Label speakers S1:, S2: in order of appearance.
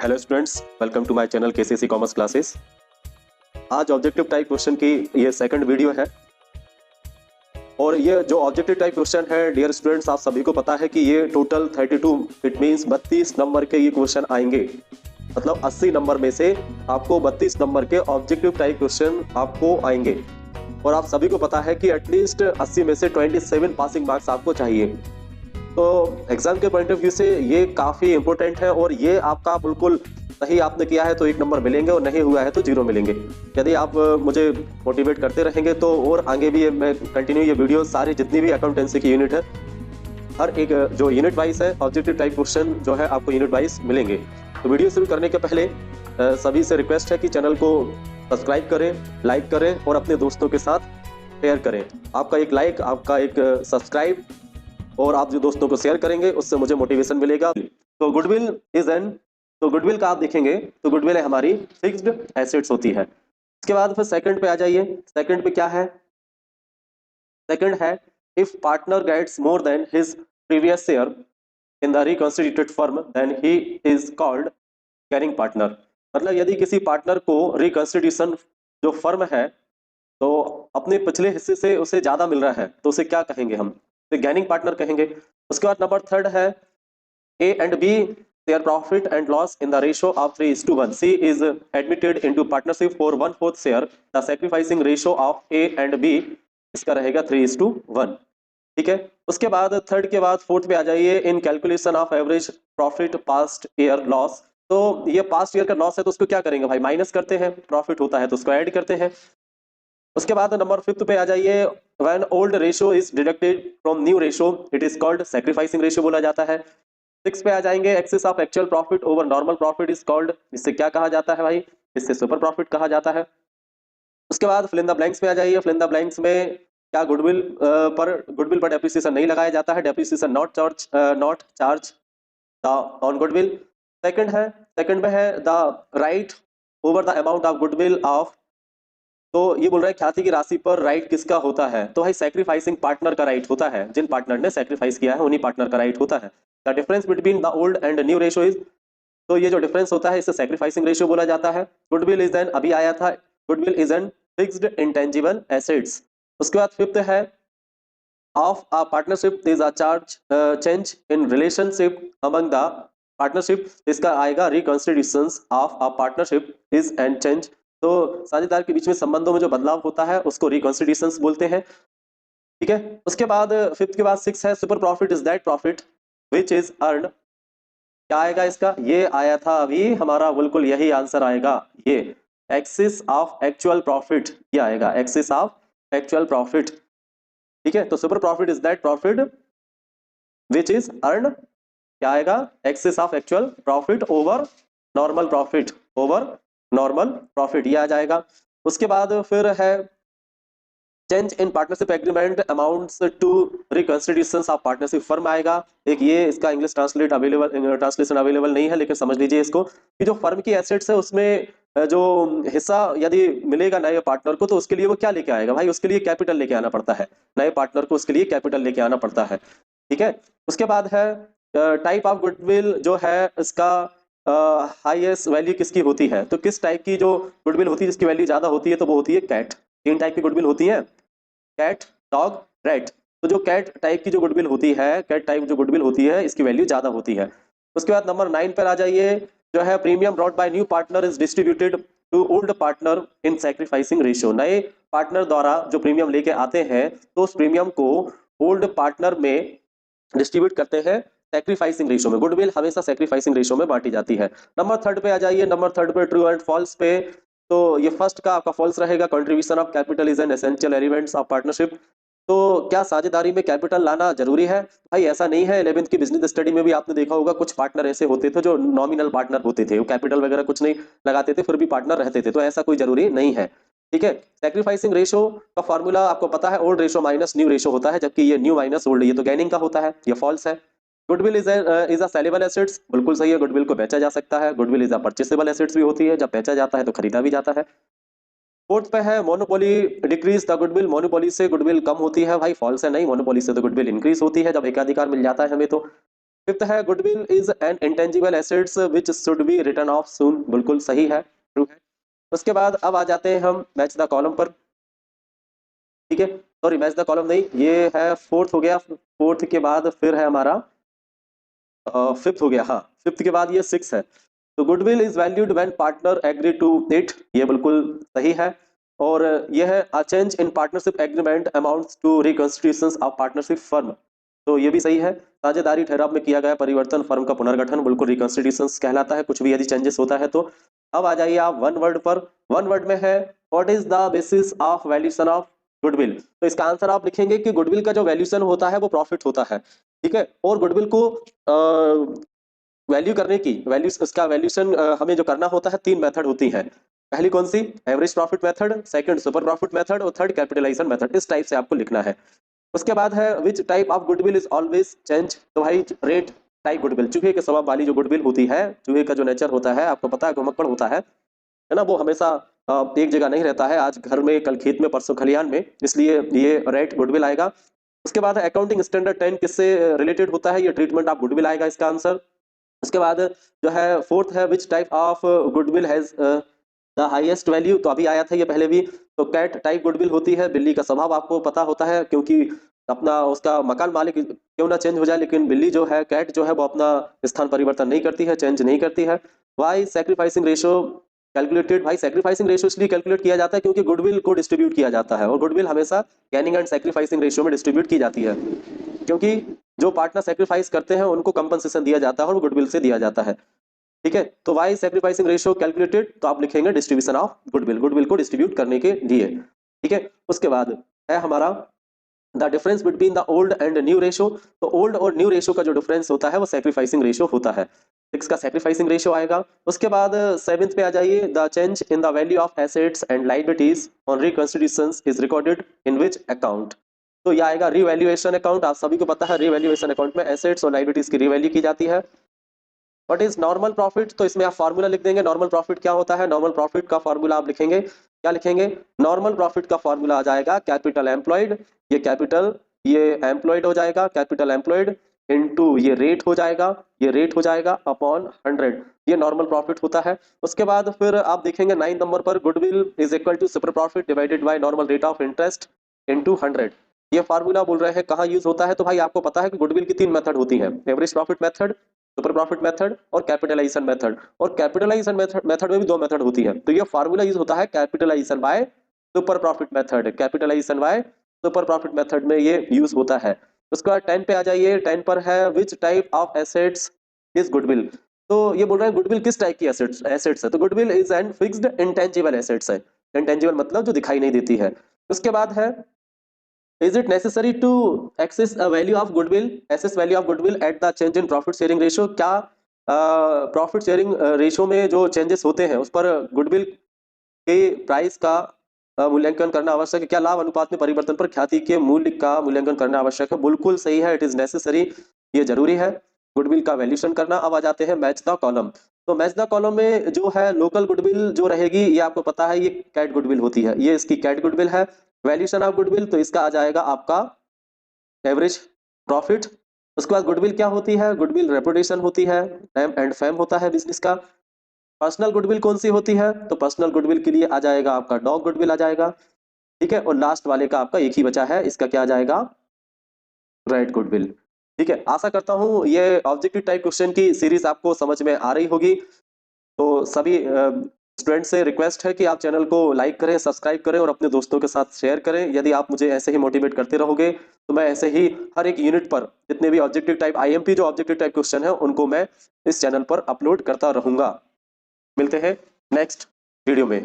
S1: Hello students, welcome to my channel KCC commerce classes. आज objective type question की ये second video है और ये जो ऑब्जेक्टिव टाइप क्वेश्चन है डियर स्टूडेंट्स, आप सभी को पता है कि ये टोटल 32 इट मींस 32 नंबर के ये क्वेश्चन आएंगे। मतलब 80 नंबर में से आपको 32 नंबर के ऑब्जेक्टिव टाइप क्वेश्चन आपको आएंगे और आप सभी को पता है कि एटलीस्ट 80 में से 27 पासिंग मार्क्स आपको चाहिए। तो एग्जाम के पॉइंट ऑफ व्यू से ये काफी इंपॉर्टेंट है और ये आपका बिल्कुल सही आपने किया है तो 1 नंबर मिलेंगे और नहीं हुआ है तो 0 मिलेंगे। यदि आप मुझे मोटिवेट करते रहेंगे तो और आगे भी मैं कंटिन्यू ये वीडियो सारी जितनी भी अकाउंटेंसी की यूनिट है हर एक जो यूनिट वाइज है ऑब्जेक्टिव टाइप क्वेश्चन जो है आपको यूनिट वाइज मिलेंगे। तो वीडियो शुरू करने के पहले सभी से रिक्वेस्ट है कि चैनल को सब्सक्राइब करें, लाइक करें और अपने दोस्तों के साथ शेयर करें। आपका एक लाइक, आपका एक सब्सक्राइब और आप जो दोस्तों को शेयर करेंगे उससे मुझे मोटिवेशन मिलेगा। तो गुडविल का आप देखेंगे तो गुडविल है हमारी फिक्स्ड एसेट्स होती है। इसके बाद फिर सेकंड पे आ जाइए। सेकंड पे क्या है? सेकंड है if partner gets more than his previous share in the reconstituted firm then he is called carrying partner. मतलब यदि किसी पार्टनर को रिकॉन्स्टिट्यूशन जो फर्म है तो अपने पिछले हिस्से से उसे ज्यादा मिल रहा है तो उसे क्या कहेंगे हम? तो गैनिंग पार्टनर कहेंगे। उसके बाद नंबर थर्ड है A and B their profit and loss in the ratio of 3:1. C is admitted into partnership for 1/4 share. The sacrificing ratio of A and B इसका रहेगा 3:1। ठीक है। उसके बाद थर्ड के बाद फोर्थ पे आ जाइए। इन calculation of average profit past year loss. तो ये पास्ट ईयर का लॉस है तो उसको क्या करेंगे भाई? माइनस करते हैं। प्रॉफिट होता है तो उसको ऐड करते हैं। उसके बाद नंबर फिफ्थ पे आ जाइए। When old ratio is deducted from new ratio it is called sacrificing ratio बोला जाता है। 6 पे आ जाएंगे। Excess of actual profit over normal profit is called, इससे क्या कहा जाता है भाई? इससे सुपर प्रॉफिट कहा जाता है। उसके बाद फिल इन द ब्लैंक्स में आ जाइए। फिल इन द ब्लैंक्स में क्या गुडविल पर डेप्रिसिएशन नहीं लगाया जाता है। Depreciation not charge on goodwill. Second में है the right over the amount of goodwill of. तो ये बोल रहा है ख्याति की राशि पर राइट किसका होता है? तो भाई सैक्रिफाइसिंग पार्टनर का राइट होता है। जिन पार्टनर ने सैक्रिफाइस किया है उन्हीं पार्टनर का राइट होता है। The difference between the old and new ratio is, तो ये जो डिफरेंस होता है इसे सैक्रिफाइसिंग रेशियो बोला जाता है। गुडविल इज एन, अभी आया था, goodwill is an fixed intangible assets. उसके बाद फिफ्थ है of a partnership is a charge change in relationship among the partnership. इसका आएगा reconstitutions of a partnership is and change. तो साझेदार के बीच में संबंधों में जो बदलाव होता है उसको रिकॉन्स्टिट्यूशंस बोलते हैं। ठीक है। उसके बाद फिफ्थ के बाद सिक्स है super profit is that profit which is earn. क्या आएगा इसका? ये आया था अभी हमारा, बिल्कुल यही आंसर आएगा। ये एक्सिस ऑफ एक्चुअल प्रॉफिट, ये आएगा एक्सिस ऑफ एक्चुअल प्रॉफिट। ठीक है। तो super profit is that profit which is earn, क्या आएगा? Excess of actual profit over normal profit, over normal profit, ये आ जाएगा। उसके बाद फिर है change in partnership agreement amounts to reconstitutions of partnership firm आएगा। एक ये इसका इंग्लिश ट्रांसलेशन अवेलेबल नहीं है लेकिन समझ लीजिए इसको कि जो फर्म की एसेट्स है उसमें जो हिस्सा यदि मिलेगा नए पार्टनर को तो उसके लिए वो क्या लेके आएगा भाई? उसके लिए कैपिटल लेके आना पड़ता है। नए पार्टनर को उसके लिए कैपिटल लेके आना पड़ता है। ठीक है। उसके बाद है टाइप ऑफ गुडविल जो है इसका हाईएस्ट वैल्यू किसकी होती है? तो किस टाइप की जो गुडविल होती है जिसकी वैल्यू ज्यादा होती है तो वो होती है कैट। 3 टाइप की गुडविल होती है, कैट, डॉग, रैट। तो जो कैट टाइप की जो गुडविल होती है, कैट टाइप जो गुडविल होती है इसकी वैल्यू ज्यादा होती है। उसके बाद नंबर 9 पर आ जाइए। जो है premium brought by new partner is distributed to old partner in sacrificing ratio. नए पार्टनर द्वारा जो प्रीमियम लेके आते हैं तो उस प्रीमियम को ओल्ड पार्टनर में डिस्ट्रीब्यूट करते हैं सैक्रिफाइसिंग रेशियो में। गुडविल हमेशा सैक्रिफाइसिंग रेशियो में बांटी जाती है। नंबर थर्ड पे आ जाइए। नंबर थर्ड पे ट्रू एंड फॉल्स पे, तो ये फर्स्ट का आपका फॉल्स रहेगा। Contribution of capital is an essential elements of partnership. तो क्या साझेदारी में कैपिटल लाना जरूरी है? भाई ऐसा नहीं है। 11th की बिजनेस स्टडी में भी आपने देखा होगा कुछ पार्टनर ऐसे होते थे जो नॉमिनल पार्टनर होते थे, वो कैपिटल वगैरह कुछ नहीं लगाते थे फिर भी पार्टनर रहते थे। तो ऐसा कोई जरूरी नहीं है। ठीक है। सैक्रिफाइसिंग रेशियो का फॉर्मूला आपको पता है, old ratio minus new ratio होता है, जबकि ये न्यू माइनस ओल्ड, ये तो गैनिंग का होता है। ये फॉल्स है। Goodwill is a saleable assets, बिल्कुल सही है। गुडविल को बेचा जा सकता है। गुडविल इज अ परचेसेबल एसेट्स भी होती है, जब बेचा जाता है तो खरीदा भी जाता है। फोर्थ पे है monopoly decrease the goodwill. Monopoly से गुडविल कम होती है। भाई फॉल्स है, नहीं। मोनोपोली से तो गुडविल इंक्रीज होती है जब एकाधिकार मिल जाता है हमें तो। फिफ्थ है goodwill is an intangible assets which should be written off soon, बिल्कुल सही है, ट्रू है। उसके बाद अब आ जाते हैं हम मैच द कॉलम पर, ठीक है, सॉरी मैच द कॉलम नहीं, ये है फोर्थ हो गया, फोर्थ के बाद फिर है हमारा फिफ्थ हो गया, हाँ फिफ्थ के बाद ये सिक्स है। तो goodwill is valued when partner agree to it, ये बिल्कुल सही है। और यह है a change in partnership agreement amounts to reconstitutions of partnership firm, तो ये भी सही है। साझेदारी ठहराव में किया गया परिवर्तन फर्म का पुनर्गठन, बिल्कुल रिकंस्टिट्यूशंस कहलाता है कुछ भी यदि चेंजेस होता है तो। अब आ जाइए आप वन वर्ड पर, वन वर्ड में है what is the basis of valuation of goodwill, तो इसका आंसर आप लिखेंगे कि गुडविल का जो वैल्यूएशन होता है वो प्रॉफिट होता है, ठीक है। और गुडविल को वैल्यू करने की उसका वैल्यूएशन हमें जो करना होता है, तीन मेथड होती है। पहली कौन सी, average profit method, second super profit method और थर्ड कैपिटलाइजेशन मेथड, इस टाइप से आपको लिखना है। उसके बाद है which type of goodwill is always change, तो भाई रेट टाइप गुडविल, चूहे के स्वभाव वाली जो गुडविल होती है, चूहे का जो नेचर होता है आपको पता है, घुमक्कड़ होता है ना, वो हमेशा एक जगह नहीं रहता है, आज घर में कल खेत में परसों खलिहान में, इसलिए ये रेट गुडविल आएगा। उसके बाद अकाउंटिंग स्टैंडर्ड 10 किससे रिलेटेड होता है, ये ट्रीटमेंट ऑफ गुडविल आएगा इसका आंसर। उसके बाद जो है फोर्थ है which type of goodwill has the highest value, तो अभी आया था ये पहले भी, तो कैट टाइप गुडविल होती है, बिल्ली का स्वभाव आपको पता होता है, क्योंकि अपना उसका मकान मालिक क्यों ना चेंज हो जाए, लेकिन बिल्ली जो है, कैट जो है, वो अपना स्थान परिवर्तन नहीं करती है, चेंज नहीं करती है। वाई सैक्रिफाइसिंग रेशियो कैलकुलेटेड, भाई सैक्रिफाइसिंग रेशियो इसलिए कैलकुलेट किया जाता है क्योंकि गुडविल को डिस्ट्रीब्यूट किया जाता है, और गुडविल हमेशा गेनिंग एंड सैक्रिफाइसिंग रेशियो में डिस्ट्रीब्यूट की जाती है, क्योंकि जो पार्टनर सैक्रिफाइस करते हैं उनको कंपनसेशन दिया जाता है और गुडविल से दिया जाता है, ठीक है। तो वाई सैक्रिफाइसिंग रेशियो कैलकुलेटेड, तो आप लिखेंगे डिस्ट्रीब्यूशन ऑफ गुडविल, गुडविल को डिस्ट्रीब्यूट करने के लिए, ठीक है। उसके बाद है हमारा the difference between the old and new ratio, तो ओल्ड और न्यू रेशियो का जो डिफरेंस होता है वो सैक्रिफाइसिंग रेशियो होता है, सिक्स का सैक्रिफाइसिंग रेशियो आएगा। उसके बाद सेवेंथ पे आ जाइए, the change in the value of assets and liabilities on reconstitutions is recorded in which account, तो यह आएगा रिवैल्यूएशन अकाउंट, आप सभी को पता है रिवैल्यूएशन अकाउंट में एसेट्स और लायबिलिटीज की रिवैल्यू की जाती है। व्हाट इज नॉर्मल प्रॉफिट, तो इसमें आप फार्मूला लिख देंगे, नॉर्मल प्रॉफिट क्या होता है, नॉर्मल प्रॉफिट का फार्मूला आप लिखेंगे, क्या लिखेंगे, नॉर्मल प्रॉफिट का फार्मूला आ जाएगा कैपिटल एम्प्लॉयड, ये कैपिटल ये एम्प्लॉयड हो जाएगा, कैपिटल एम्प्लॉयड इनटू ये रेट हो जाएगा, ये रेट हो जाएगा अपॉन 100, ये नॉर्मल प्रॉफिट होता है। उसके बाद फिर आप देखेंगे 9 नंबर पर goodwill is equal to super profit divided by normal rate of interest into 100, ये फार्मूला बोल रहे हैं कहाँ यूज होता है, तो भाई आपको पता है कि गुडविल की तीन मेथड होती है, average profit method, super profit method और कैपिटलाइजेशन मेथड, और कैपिटलाइजेशन मेथड में भी दो मेथड होती है, तो ये फार्मूला यूज होता है capitalisation by super profit method, capitalisation by super profit method में ये यूज होता है। उसके बाद 10 पे आ जाइए, 10 पर है which type of assets is goodwill, तो ये बोल रहे हैं गुडविल किस टाइप की एसेट्स है, तो goodwill is an fixed intangible assets है, इंटेंजिबल मतलब जो दिखाई नहीं देती है। उसके बाद है is it necessary to access a value of goodwill, assess value of goodwill at the change in profit sharing ratio, क्या प्रॉफिट शेयरिंग रेशियो में जो चेंजेस होते हैं उस पर गुडविल के प्राइस का मूल्यांकन करना आवश्यक है, क्या लाभ अनुपात में परिवर्तन पर ख्याति के मूल्य का मूल्यांकन करना आवश्यक है, बिल्कुल सही है, इट इज नेसेसरी, ये जरूरी है गुडविल का वैल्यूएशन करना। अब आ जाते हैं मैच द कॉलम, तो मैच द कॉलम में जो है लोकल गुडविल जो रहेगी, ये आपको पता है ये कैट गुडविल होती है, ये इसकी कैट गुडविल है। वैल्यूएशन ऑफ गुडविल, तो इसका आ जाएगा आपका एवरेज प्रॉफिट। उसके बाद गुडविल क्या होती है, गुडविल रेपुटेशन होती है, नेम एंड फेम होता है बिजनेस का। पर्सनल गुडविल कौन सी होती है, तो पर्सनल गुडविल के लिए आ जाएगा आपका डॉग गुडविल आ जाएगा, ठीक है। और लास्ट वाले का आपका एक ही बचा है, इसका क्या आ जाएगा, रेड गुडविल, ठीक है। आशा करता हूं ये ऑब्जेक्टिव टाइप क्वेश्चन की सीरीज आपको समझ में आ रही होगी, तो सभी स्टूडेंट से रिक्वेस्ट है कि आप चैनल को लाइक करें, सब्सक्राइब करें और अपने दोस्तों के साथ शेयर करें। यदि आप मुझे ऐसे ही मोटिवेट करते रहोगे तो मैं ऐसे ही हर एक यूनिट पर जितने भी ऑब्जेक्टिव टाइप आईएमपी जो ऑब्जेक्टिव टाइप क्वेश्चन है उनको मैं इस चैनल पर अपलोड करता रहूंगा। मिलते हैं नेक्स्ट वीडियो में।